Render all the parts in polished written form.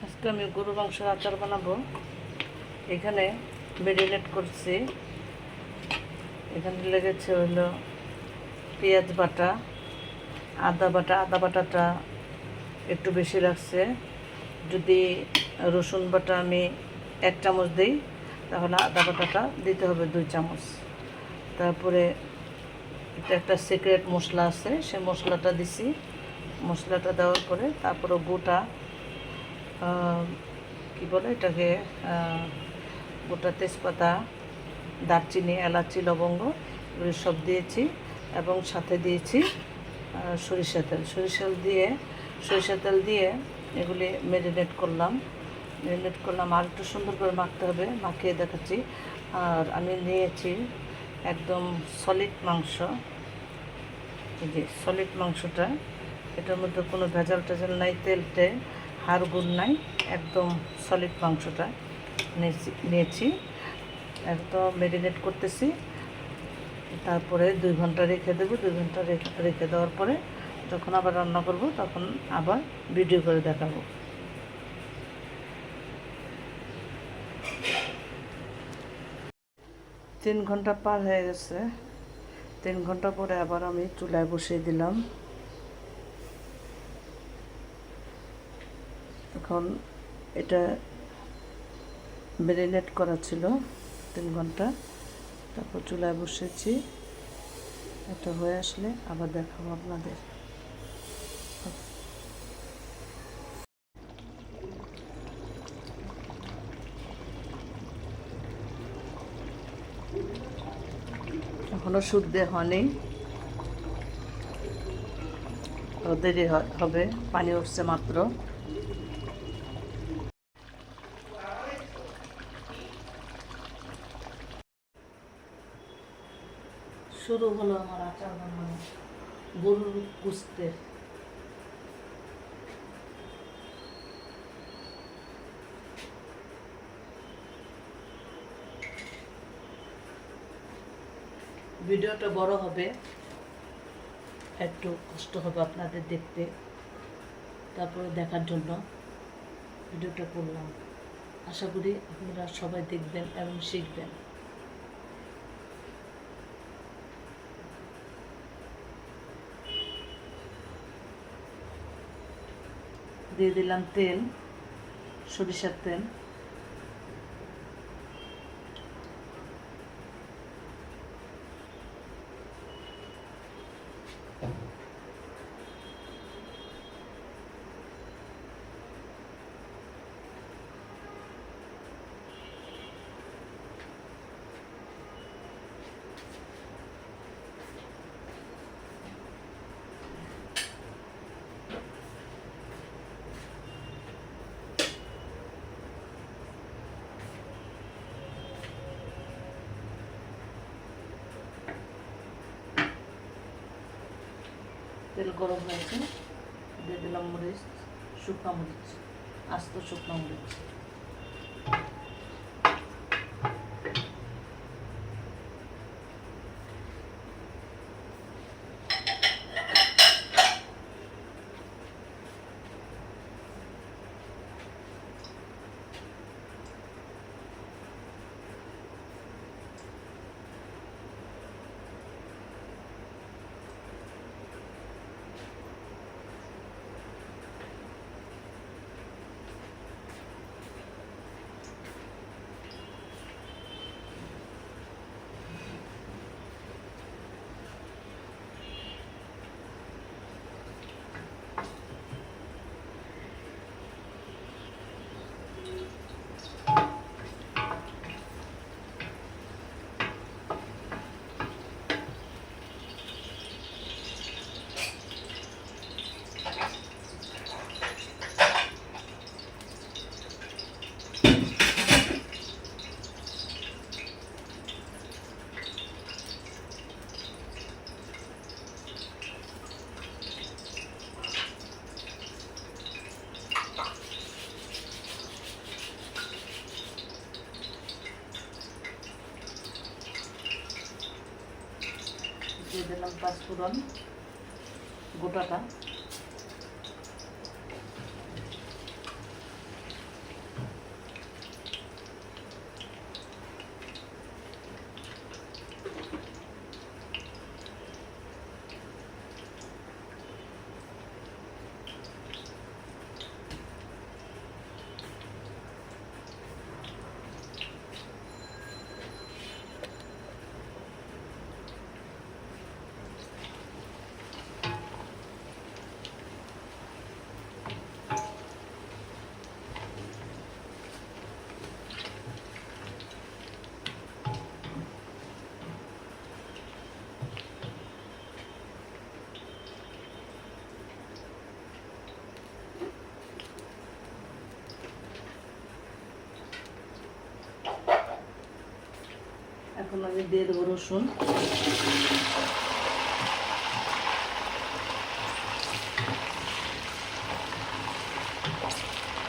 আজকে আমি গরু মাংসের আচার বানাবো। এখানে মেরিনেট করছি। এখানে লেগেছে হলো পেঁয়াজ বাটা, আদা বাটা। আদা বাটাটা একটু বেশি লাগছে। যদি রসুন বাটা আমি 1 চামচ দিই, তাহলে আদা বাটাটা দিতে হবে 2 চামচ। তারপরে এটা একটা সিক্রেট মশলা আছে, সেই মশলাটা দিছি। মশলাটা দেওয়ার পরে তারপরে গোটা কি বলে এটাকে, গোটা তেজপাতা, দারচিনি, এলাচি, লবঙ্গ এগুলি সব দিয়েছি। এবং সাথে দিয়েছি সরিষা তেল। সরিষা তেল দিয়ে এগুলি ম্যারিনেট করলাম। আর একটু সুন্দর করে মাখতে হবে, মাখিয়ে দেখাচ্ছি। আর আমি নিয়েছি একদম সলিড মাংস। এই যে সলিড মাংসটা, এটার মধ্যে কোনো ভেজাল টেজাল নাই, তেলতে হাড় গুড় নাই, একদম সলিড মাংসটা নিয়েছি। একদম ম্যারিনেট করতেছি। তারপরে 2 ঘন্টা রেখে দেবো। 2 ঘন্টা রেখে দেওয়ার পরে যখন আবার রান্না করব তখন আবার ভিডিও করে দেখাবো। তিন ঘন্টা পার হয়ে গেছে। 3 ঘন্টা পরে আবার আমি চুলায় বসিয়ে দিলাম। এখন এটা ম্যারিনেট করা ছিল 3 ঘন্টা। তারপর চুলায় বসেছি। এটা হয়ে আসলে আবার দেখাবো আপনাদের। এখনো শুদ্ধ হয়নি, দেরি হবে, পানি উঠছে মাত্র। শুরু হলো আমার আচার বানানো, গরুর কুস্তের। ভিডিওটা বড় হবে, একটু কষ্ট হবে আপনাদের দেখতে, তারপরে দেখার জন্য ভিডিওটা করলাম। আশা করি আপনারা সবাই দেখবেন এবং শিখবেন। দিয়ে দিলাম তেল, সরিষার তেল। তেল গরম হয়েছে, দিয়ে দিলাম মরিচ, শুকনো মরিচ, আস্ত শুকনো মরিচ। দিয়ে দিলাম পাঁচফোড়ন গোটাটা। এখন আমি দিয়ে দেবো রসুন।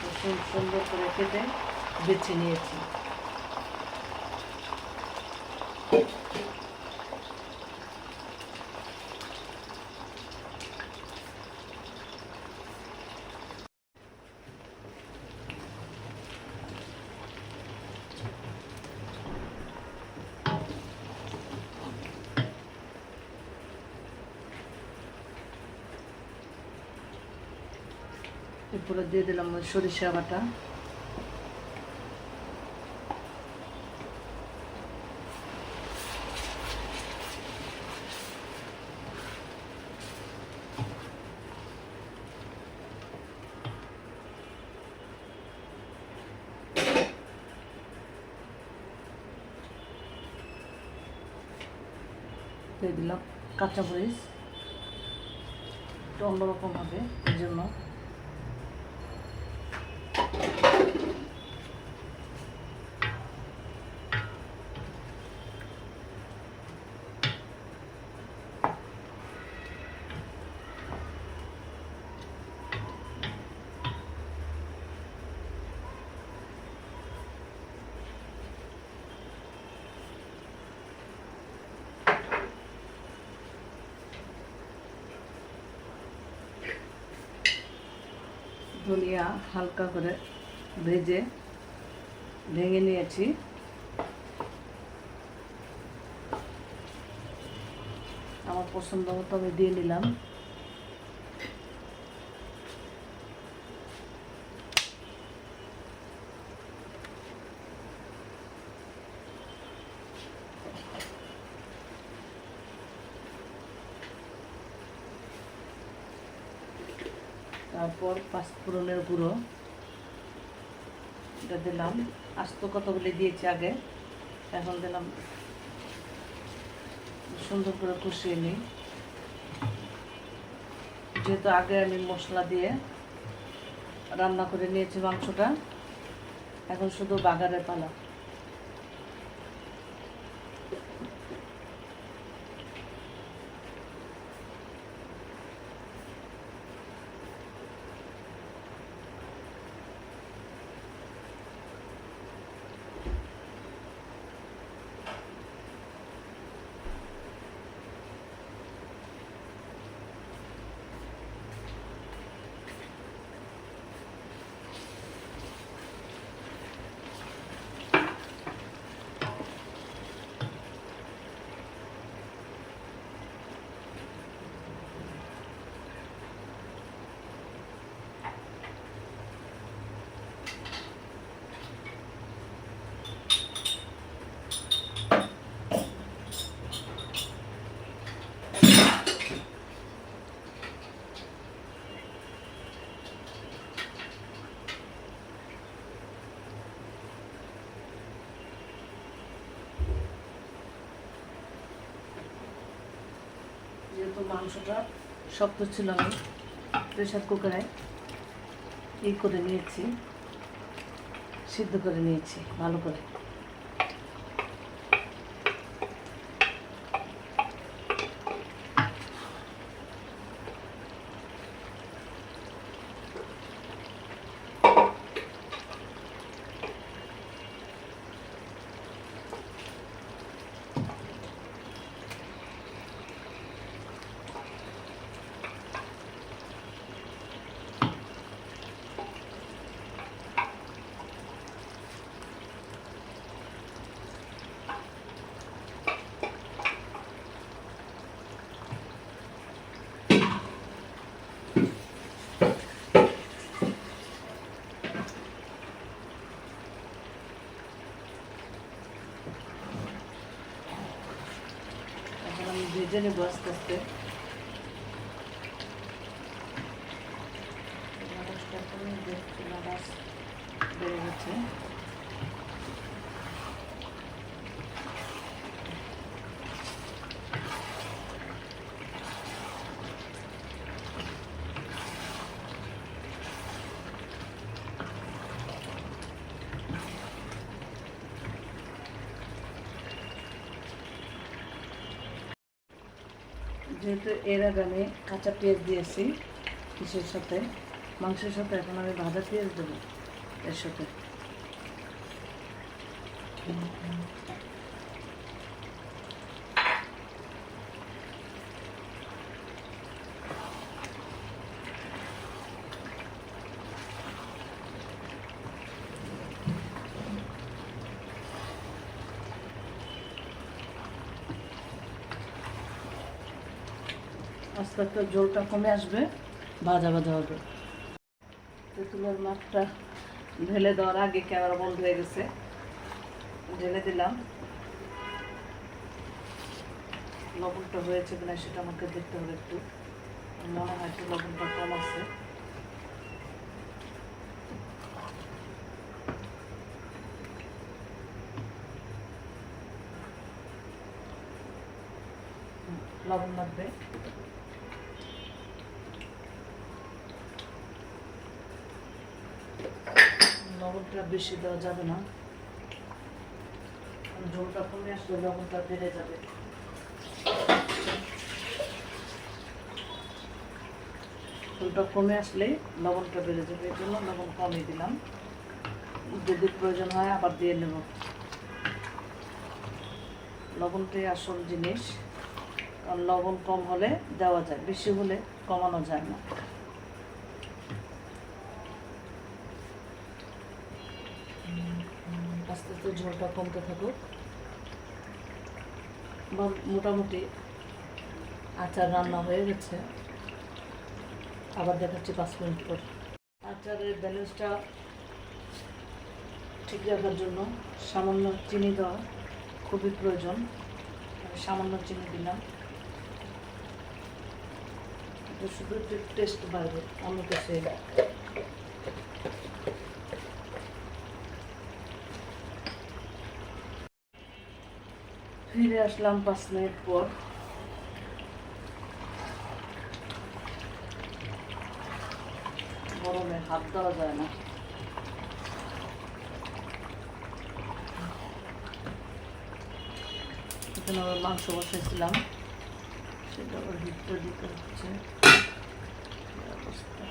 রসুন সুন্দর করে কেটে বেছে নিয়েছি। এরপরে দিয়ে দিলাম সরিষা বাটা, দিয়ে দিলাম কাঁচামরিচ, একটু অন্যরকম হবে এই জন্য। ধনিয়া হালকা করে ভেঙে নিয়েছি। আমার পছন্দ মতো আমি দিয়ে নিলাম। তারপর পাঁচফোড়নের গুঁড়ো এটা দিলাম। আস্ত কতগুলি দিয়েছি আগে, এখন দিলাম। সুন্দর করে কষিয়ে নিই। যেহেতু আগে আমি মশলা দিয়ে রান্না করে নিয়েছি মাংসটা, এখন শুধু বাগারের পালা। যেহেতু মাংসটা শক্ত ছিল, আমি প্রেসার কুকারে করে নিয়েছি, সিদ্ধ করে নিয়েছি ভালো করে। ভেজে নেবো আস্তে আস্তে। বেড়ে গেছে। যেহেতু এর আগে আমি কাঁচা পেঁয়াজ দিয়েছি কিসের সাথে, মাংসের সাথে, এখন আমি ভাজা পেঁয়াজ দেবো এর সাথে। আস্তে আস্তে জলটা কমে আসবে, ভাজা ভাজা হবে। তেঁতুলের মাছটা ঢেলে দেওয়ার আগে ক্যামেরা বন্ধ হয়ে গেছে, ঢেলে দিলাম। লবণটা হয়েছে কিনা সেটা আমাকে দেখতে হবে একটু, মনে হয় একটু লবণটা কম আছে। লবণ লাগবে। লবণটা বেশি দেওয়া যাবে না, ঝোলটা কমে আসলে লবণটা বেড়ে যাবে। ঝোলটা কমে আসলে লবণটা বেড়ে যাবে, এই জন্য লবণ কমিয়ে দিলাম। যদি প্রয়োজন হয় আবার দিয়ে নেব। লবণটাই আসল জিনিস, কারণ লবণ কম হলে দেওয়া যায়, বেশি হলে কমানো যায় না। আস্তে আস্তে ঝোলটা কমতে থাকুক। মোটামুটি আচার রান্না হয়ে গেছে, আবার দেখাচ্ছি 5 মিনিট পর। আচারের ব্যালেন্সটা ঠিক রাখার জন্য সামান্য চিনি দেওয়া খুবই প্রয়োজন। সামান্য চিনি দিলাম, শুধু একটু টেস্ট বাড়বে, অন্য কিছু। ফিরে আসলাম 5 মিনিট পর। গরমে হাত দেওয়া যায় না। এখানে আবার মাংস বসাইছিলাম, সেটা আবার হিটটা দিতে হচ্ছে। অবস্থা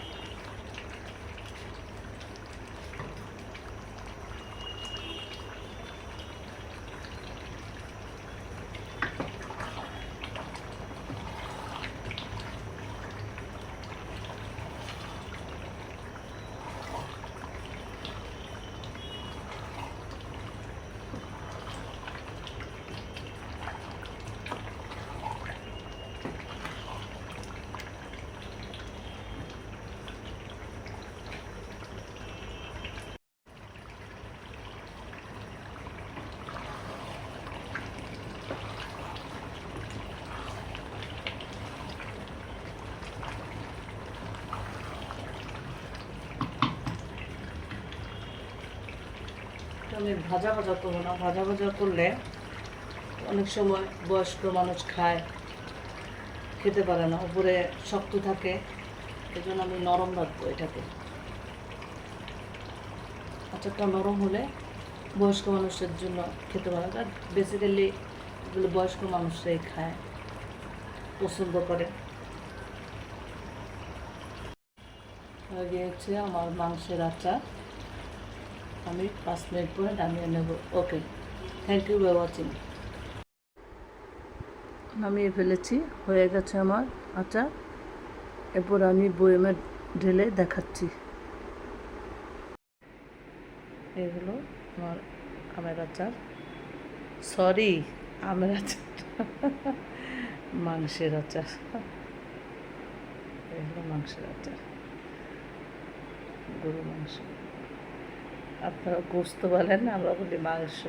আমি ভাজা ভাজা করবো না, ভাজা ভাজা করলে অনেক সময় বয়স্ক মানুষ খায়, খেতে পারে না, উপরে শক্ত থাকে, এই জন্য আমি নরম রাখবো এটাকে। আচারটা নরম হলে বয়স্ক মানুষের জন্য খেতে পারে, আর বেসিক্যালি এগুলো বয়স্ক মানুষরাই খায়, পছন্দ করে। হয়ে গিয়েছে আমার মাংসের আচার, আমি 5 মিনিট পরে নামিয়ে নেব। ওকে, থ্যাংক ইউ ফর ওয়াচিং। নামিয়ে ফেলেছি, হয়ে গেছে আমার আচার। এরপর আমি বয়মে ঢেলে দেখাচ্ছি। এই হলো আমার আমের আচার, সরি আমের আচার, মাংসের আচার। এই হলো মাংসের আচার, গরু মাংস। আপনারা গোস্ত বলেন, আমরা বলি মাংস।